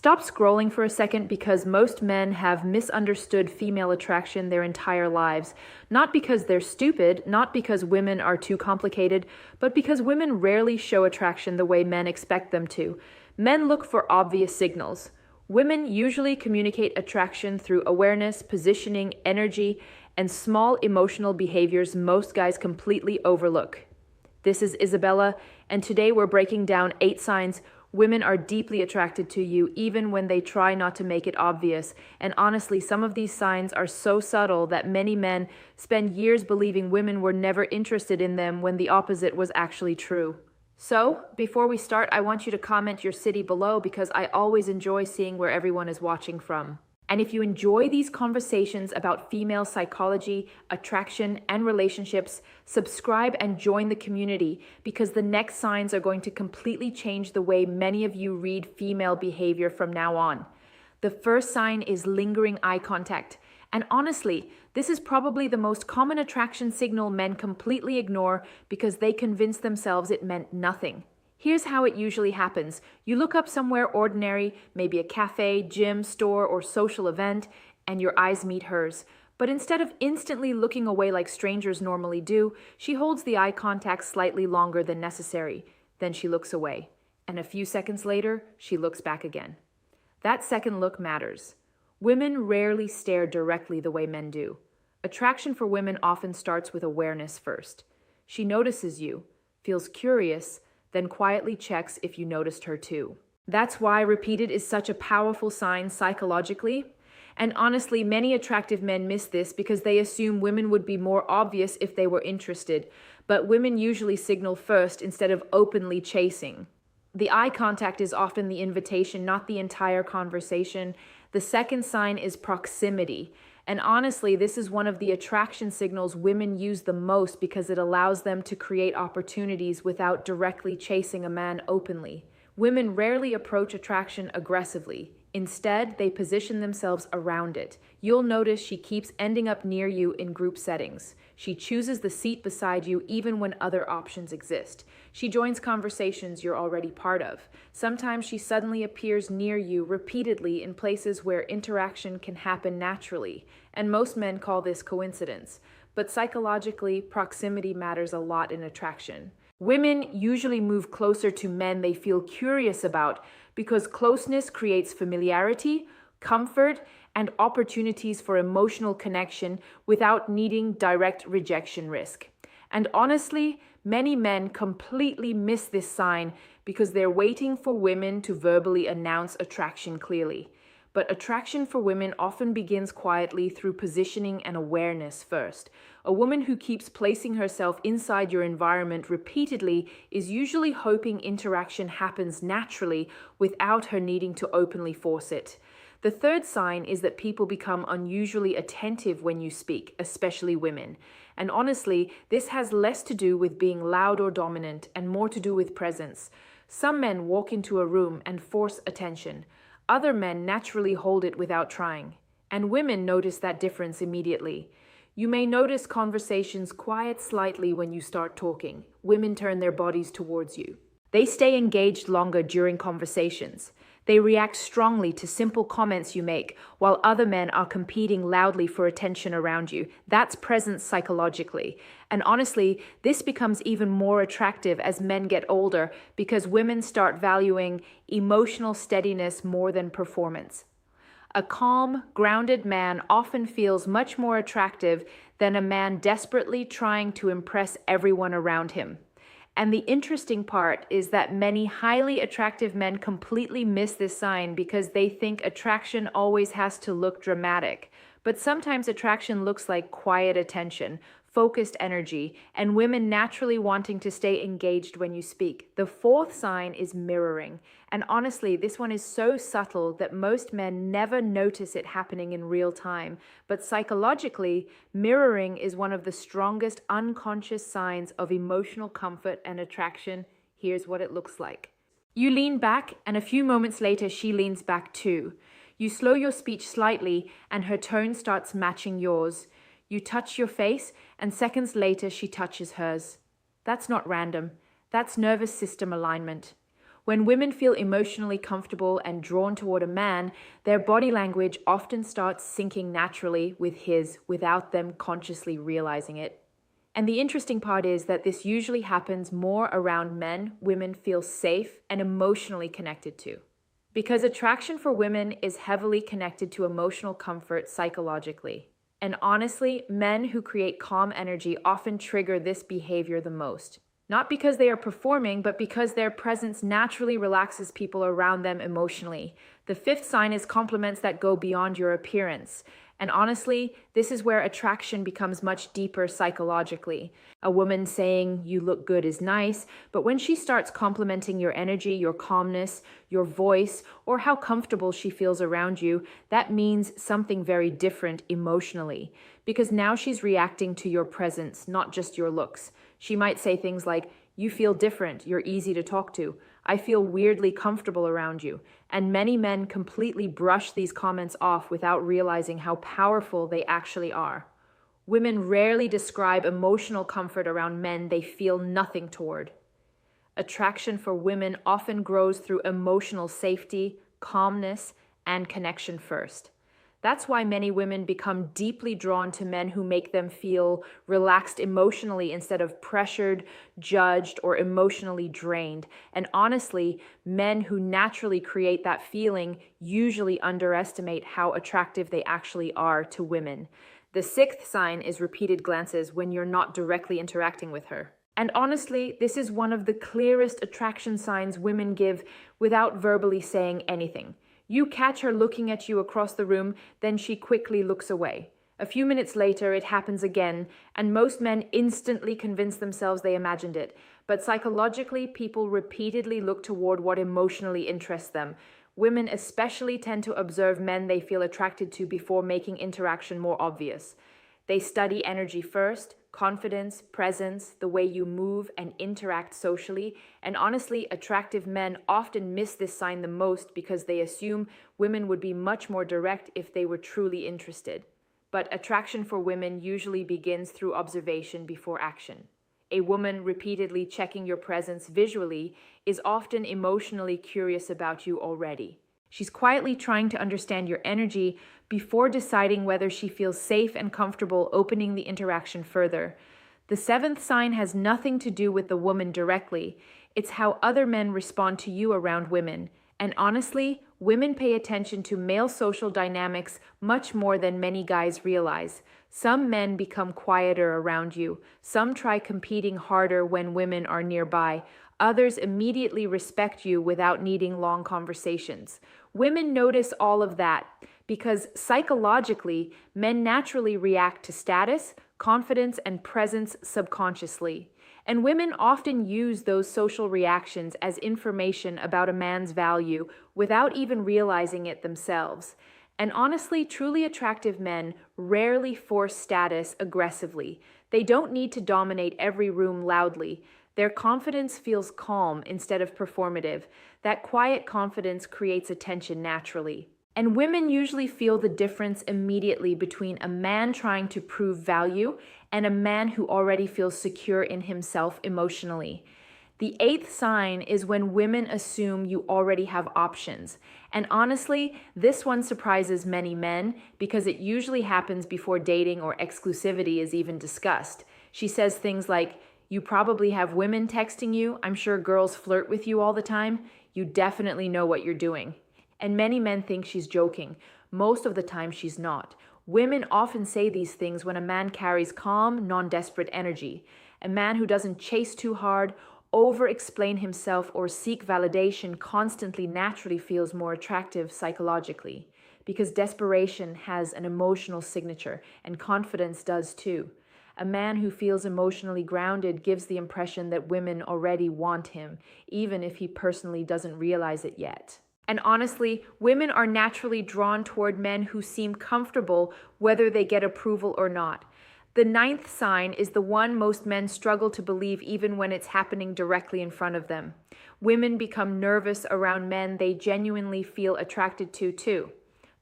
Stop scrolling for a second because most men have misunderstood female attraction their entire lives. Not because they're stupid, not because women are too complicated, but because women rarely show attraction the way men expect them to. Men look for obvious signals. Women usually communicate attraction through awareness, positioning, energy, and small emotional behaviors most guys completely overlook. This is Isabella, and today we're breaking down 8 signs women are deeply attracted to you even when they try not to make it obvious. And honestly, some of these signs are so subtle that many men spend years believing women were never interested in them when the opposite was actually true. So, before we start, I want you to comment your city below because I always enjoy seeing where everyone is watching from. And if you enjoy these conversations about female psychology, attraction, and relationships, subscribe and join the community because the next signs are going to completely change the way many of you read female behavior from now on. The first sign is lingering eye contact. And honestly, this is probably the most common attraction signal men completely ignore because they convince themselves it meant nothing. Here's how it usually happens. You look up somewhere ordinary, maybe a cafe, gym, store, or social event, and your eyes meet hers. But instead of instantly looking away like strangers normally do, she holds the eye contact slightly longer than necessary. Then she looks away. And a few seconds later, she looks back again. That second look matters. Women rarely stare directly the way men do. Attraction for women often starts with awareness first. She notices you, feels curious, then quietly checks if you noticed her too. That's why repeated is such a powerful sign psychologically. And honestly, many attractive men miss this because they assume women would be more obvious if they were interested. But women usually signal first instead of openly chasing. The eye contact is often the invitation, not the entire conversation. The second sign is proximity. And honestly, this is one of the attraction signals women use the most because it allows them to create opportunities without directly chasing a man openly. Women rarely approach attraction aggressively. Instead, they position themselves around it. You'll notice she keeps ending up near you in group settings. She chooses the seat beside you even when other options exist. She joins conversations you're already part of. Sometimes she suddenly appears near you repeatedly in places where interaction can happen naturally. And most men call this coincidence. But psychologically, proximity matters a lot in attraction. Women usually move closer to men they feel curious about because closeness creates familiarity, comfort, and opportunities for emotional connection without needing direct rejection risk. And honestly, many men completely miss this sign because they're waiting for women to verbally announce attraction clearly. But attraction for women often begins quietly through positioning and awareness first. A woman who keeps placing herself inside your environment repeatedly is usually hoping interaction happens naturally without her needing to openly force it. The third sign is that people become unusually attentive when you speak, especially women. And honestly, this has less to do with being loud or dominant and more to do with presence. Some men walk into a room and force attention. Other men naturally hold it without trying. And women notice that difference immediately. You may notice conversations quiet slightly when you start talking. Women turn their bodies towards you. They stay engaged longer during conversations. They react strongly to simple comments you make, while other men are competing loudly for attention around you. That's presence psychologically. And honestly, this becomes even more attractive as men get older because women start valuing emotional steadiness more than performance. A calm, grounded man often feels much more attractive than a man desperately trying to impress everyone around him. And the interesting part is that many highly attractive men completely miss this sign because they think attraction always has to look dramatic. But sometimes attraction looks like quiet attention, focused energy, and women naturally wanting to stay engaged when you speak. The fourth sign is mirroring. And honestly, this one is so subtle that most men never notice it happening in real time. But psychologically, mirroring is one of the strongest unconscious signs of emotional comfort and attraction. Here's what it looks like. You lean back, and a few moments later, she leans back too. You slow your speech slightly, and her tone starts matching yours. You touch your face, and seconds later, she touches hers. That's not random. That's nervous system alignment. When women feel emotionally comfortable and drawn toward a man, their body language often starts syncing naturally with his without them consciously realizing it. And the interesting part is that this usually happens more around men women feel safe and emotionally connected to. Because attraction for women is heavily connected to emotional comfort psychologically. And honestly, men who create calm energy often trigger this behavior the most. Not because they are performing, but because their presence naturally relaxes people around them emotionally. The fifth sign is compliments that go beyond your appearance. And honestly, this is where attraction becomes much deeper psychologically. A woman saying you look good is nice, but when she starts complimenting your energy, your calmness, your voice, or how comfortable she feels around you, that means something very different emotionally. Because now she's reacting to your presence, not just your looks. She might say things like, "You feel different, you're easy to talk to. I feel weirdly comfortable around you." And many men completely brush these comments off without realizing how powerful they actually are. Women rarely describe emotional comfort around men they feel nothing toward. Attraction for women often grows through emotional safety, calmness, and connection first. That's why many women become deeply drawn to men who make them feel relaxed emotionally instead of pressured, judged, or emotionally drained. And honestly, men who naturally create that feeling usually underestimate how attractive they actually are to women. The sixth sign is repeated glances when you're not directly interacting with her. And honestly, this is one of the clearest attraction signs women give without verbally saying anything. You catch her looking at you across the room, then she quickly looks away. A few minutes later, it happens again, and most men instantly convince themselves they imagined it. But psychologically, people repeatedly look toward what emotionally interests them. Women especially tend to observe men they feel attracted to before making interaction more obvious. They study energy first, confidence, presence, the way you move and interact socially, and honestly, attractive men often miss this sign the most because they assume women would be much more direct if they were truly interested. But attraction for women usually begins through observation before action. A woman repeatedly checking your presence visually is often emotionally curious about you already. She's quietly trying to understand your energy before deciding whether she feels safe and comfortable opening the interaction further. The seventh sign has nothing to do with the woman directly. It's how other men respond to you around women. And honestly, women pay attention to male social dynamics much more than many guys realize. Some men become quieter around you. Some try competing harder when women are nearby. Others immediately respect you without needing long conversations. Women notice all of that because psychologically, men naturally react to status, confidence, and presence subconsciously. And women often use those social reactions as information about a man's value without even realizing it themselves. And honestly, truly attractive men rarely force status aggressively. They don't need to dominate every room loudly. Their confidence feels calm instead of performative. That quiet confidence creates attention naturally. And women usually feel the difference immediately between a man trying to prove value and a man who already feels secure in himself emotionally. The eighth sign is when women assume you already have options. And honestly, this one surprises many men because it usually happens before dating or exclusivity is even discussed. She says things like, "You probably have women texting you. I'm sure girls flirt with you all the time. You definitely know what you're doing." And many men think she's joking. Most of the time, she's not. Women often say these things when a man carries calm, non-desperate energy. A man who doesn't chase too hard, over-explain himself, or seek validation constantly naturally feels more attractive psychologically. Because desperation has an emotional signature, and confidence does too. A man who feels emotionally grounded gives the impression that women already want him, even if he personally doesn't realize it yet. And honestly, women are naturally drawn toward men who seem comfortable whether they get approval or not. The ninth sign is the one most men struggle to believe even when it's happening directly in front of them. Women become nervous around men they genuinely feel attracted to too.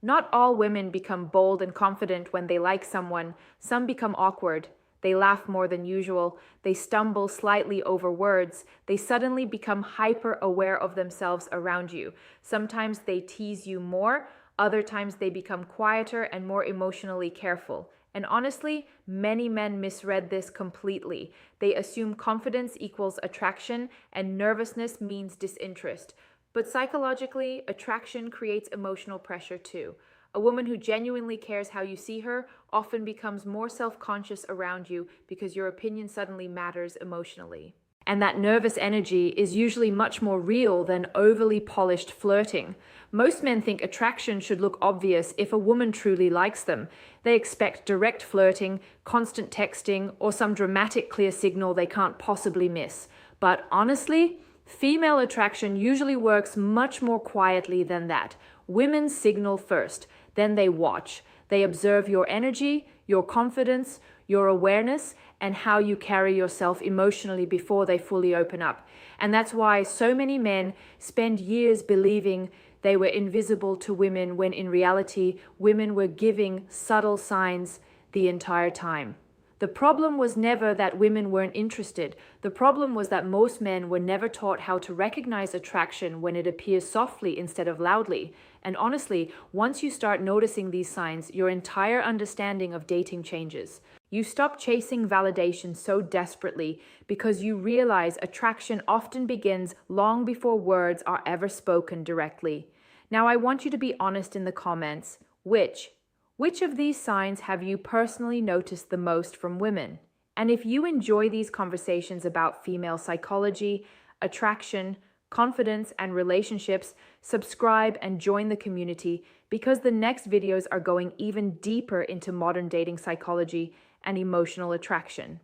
Not all women become bold and confident when they like someone. Some become awkward. They laugh more than usual. They stumble slightly over words. They suddenly become hyper aware of themselves around you. Sometimes they tease you more. Other times they become quieter and more emotionally careful. And honestly, many men misread this completely. They assume confidence equals attraction and nervousness means disinterest. But psychologically, attraction creates emotional pressure too. A woman who genuinely cares how you see her often becomes more self-conscious around you because your opinion suddenly matters emotionally. And that nervous energy is usually much more real than overly polished flirting. Most men think attraction should look obvious if a woman truly likes them. They expect direct flirting, constant texting, or some dramatic clear signal they can't possibly miss. But honestly, female attraction usually works much more quietly than that. Women signal first, then they watch. They observe your energy, your confidence, your awareness, and how you carry yourself emotionally before they fully open up. And that's why so many men spend years believing they were invisible to women when in reality, women were giving subtle signs the entire time. The problem was never that women weren't interested. The problem was that most men were never taught how to recognize attraction when it appears softly instead of loudly. And honestly, once you start noticing these signs, your entire understanding of dating changes. You stop chasing validation so desperately because you realize attraction often begins long before words are ever spoken directly. Now, I want you to be honest in the comments. Which of these signs have you personally noticed the most from women? And if you enjoy these conversations about female psychology, attraction, confidence, and relationships, subscribe and join the community because the next videos are going even deeper into modern dating psychology and emotional attraction.